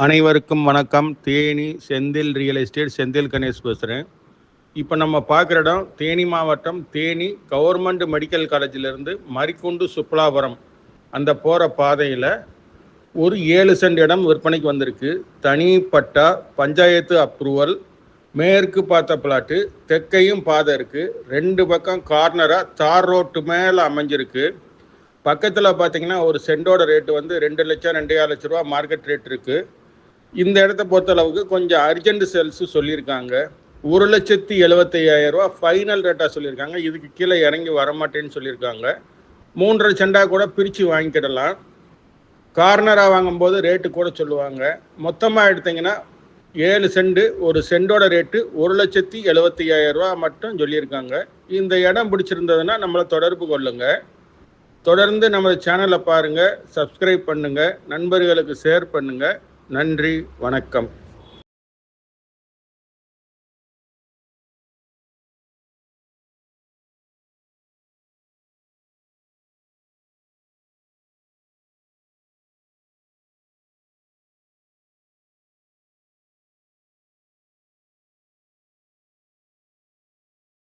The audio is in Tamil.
அனைவருக்கும் வணக்கம். தேனி செந்தில் ரியல் எஸ்டேட் செந்தில் கணேஷ் பேசுகிறேன். இப்போ நம்ம பார்க்குற இடம் தேனி மாவட்டம் தேனி கவர்மெண்ட் மெடிக்கல் காலேஜிலேருந்து மரிக்குண்டு சுப்பலாபுரம் அந்த போகிற பாதையில் ஒரு 7 சென்ட் இடம் விற்பனைக்கு வந்திருக்கு. தனிப்பட்டா, பஞ்சாயத்து அப்ரூவல், மேற்கு பார்த்த பிளாட்டு, தெற்கையும் பாதை இருக்குது. 2 பக்கம் கார்னராக தார் ரோட்டு மேலே அமைஞ்சிருக்கு. பக்கத்தில் பார்த்தீங்கன்னா ஒரு சென்டோட ரேட்டு வந்து 2 லட்சம் 2.5 லட்ச ரூபா மார்க்கெட் ரேட் இருக்குது. இந்த இடத்த பொறுத்தளவுக்கு கொஞ்சம் அர்ஜென்ட் சேல்ஸு சொல்லியிருக்காங்க. 1,75,000 ரூபா ஃபைனல் ரேட்டாக சொல்லியிருக்காங்க. இதுக்கு கீழே இறங்கி வரமாட்டேன்னு சொல்லியிருக்காங்க. 3.5 சென்டாக கூட பிரித்து வாங்கிக்கிடலாம். கார்னராக வாங்கும்போது ரேட்டு கூட சொல்லுவாங்க. மொத்தமாக எடுத்திங்கன்னா 7 சென்ட், ஒரு சென்டோட ரேட்டு 1,75,000 ரூபா மட்டும் சொல்லியிருக்காங்க. இந்த இடம் பிடிச்சிருந்ததுன்னா நம்மளை தொடர்பு கொள்ளுங்கள். தொடர்ந்து நம்ம சேனலை பாருங்கள், சப்ஸ்கிரைப் பண்ணுங்கள், நண்பர்களுக்கு ஷேர் பண்ணுங்கள். நன்றி, வணக்கம்.